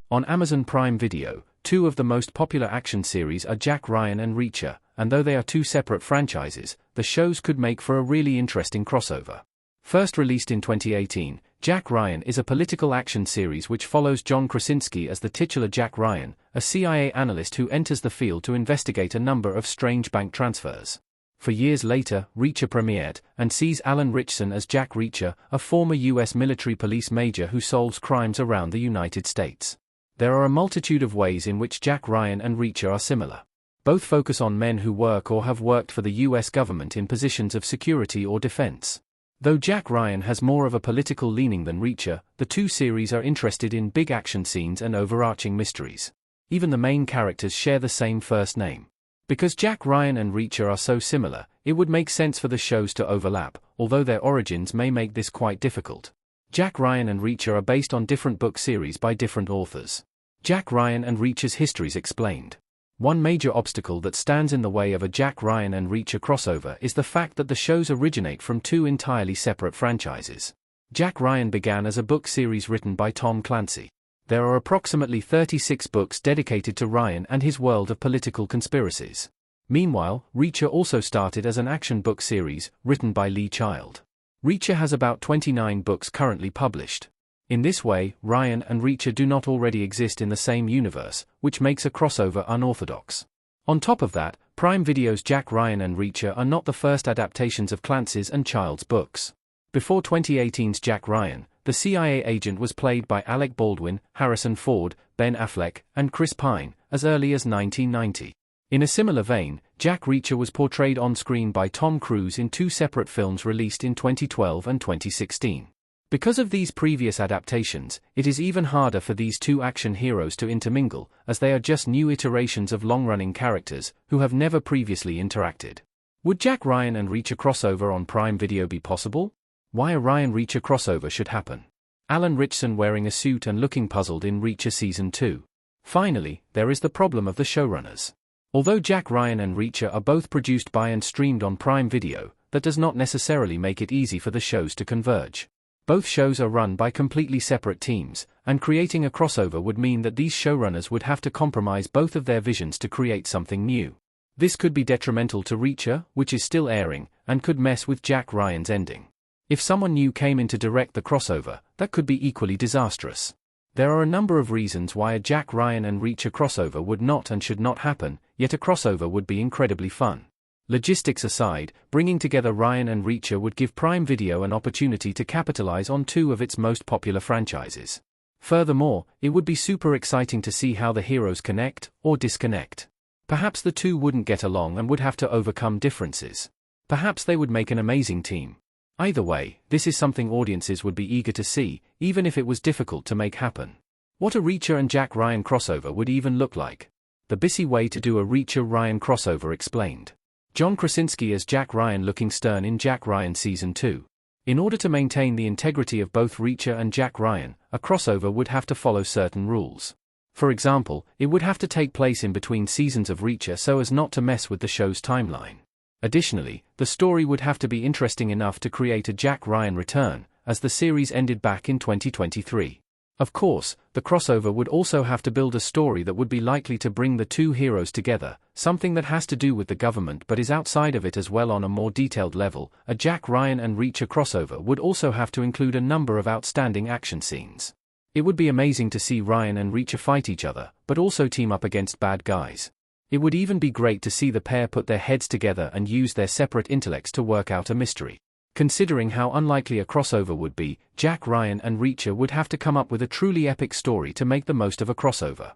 On Amazon Prime Video, two of the most popular action series are Jack Ryan and Reacher, and though they are two separate franchises, the shows could make for a really interesting crossover. First released in 2018, Jack Ryan is a political action series which follows John Krasinski as the titular Jack Ryan, a CIA analyst who enters the field to investigate a number of strange bank transfers. For years later, Reacher premiered, and sees Alan Ritchson as Jack Reacher, a former US military police major who solves crimes around the United States. There are a multitude of ways in which Jack Ryan and Reacher are similar. Both focus on men who work or have worked for the US government in positions of security or defense. Though Jack Ryan has more of a political leaning than Reacher, the two series are interested in big action scenes and overarching mysteries. Even the main characters share the same first name. Because Jack Ryan and Reacher are so similar, it would make sense for the shows to overlap, although their origins may make this quite difficult. Jack Ryan and Reacher are based on different book series by different authors. Jack Ryan and Reacher's histories explained. One major obstacle that stands in the way of a Jack Ryan and Reacher crossover is the fact that the shows originate from two entirely separate franchises. Jack Ryan began as a book series written by Tom Clancy. There are approximately 36 books dedicated to Ryan and his world of political conspiracies. Meanwhile, Reacher also started as an action book series, written by Lee Child. Reacher has about 29 books currently published. In this way, Ryan and Reacher do not already exist in the same universe, which makes a crossover unorthodox. On top of that, Prime Video's Jack Ryan and Reacher are not the first adaptations of Clancy's and Child's books. Before 2018's Jack Ryan, the CIA agent was played by Alec Baldwin, Harrison Ford, Ben Affleck, and Chris Pine, as early as 1990. In a similar vein, Jack Reacher was portrayed on screen by Tom Cruise in two separate films released in 2012 and 2016. Because of these previous adaptations, it is even harder for these two action heroes to intermingle, as they are just new iterations of long-running characters who have never previously interacted. Would Jack Ryan and Reacher crossover on Prime Video be possible? Why a Ryan-Reacher crossover should happen. Alan Ritchson wearing a suit and looking puzzled in Reacher Season 2. Finally, there is the problem of the showrunners. Although Jack Ryan and Reacher are both produced by and streamed on Prime Video, that does not necessarily make it easy for the shows to converge. Both shows are run by completely separate teams, and creating a crossover would mean that these showrunners would have to compromise both of their visions to create something new. This could be detrimental to Reacher, which is still airing, and could mess with Jack Ryan's ending. If someone new came in to direct the crossover, that could be equally disastrous. There are a number of reasons why a Jack Ryan and Reacher crossover would not and should not happen, yet a crossover would be incredibly fun. Logistics aside, bringing together Ryan and Reacher would give Prime Video an opportunity to capitalize on two of its most popular franchises. Furthermore, it would be super exciting to see how the heroes connect, or disconnect. Perhaps the two wouldn't get along and would have to overcome differences. Perhaps they would make an amazing team. Either way, this is something audiences would be eager to see, even if it was difficult to make happen. What a Reacher and Jack Ryan crossover would even look like. The busy way to do a Reacher-Ryan crossover explained. John Krasinski as Jack Ryan looking stern in Jack Ryan Season 2. In order to maintain the integrity of both Reacher and Jack Ryan, a crossover would have to follow certain rules. For example, it would have to take place in between seasons of Reacher so as not to mess with the show's timeline. Additionally, the story would have to be interesting enough to create a Jack Ryan return, as the series ended back in 2023. Of course, the crossover would also have to build a story that would be likely to bring the two heroes together, something that has to do with the government but is outside of it as well. On a more detailed level, a Jack Ryan and Reacher crossover would also have to include a number of outstanding action scenes. It would be amazing to see Ryan and Reacher fight each other, but also team up against bad guys. It would even be great to see the pair put their heads together and use their separate intellects to work out a mystery. Considering how unlikely a crossover would be, Jack Ryan and Reacher would have to come up with a truly epic story to make the most of a crossover.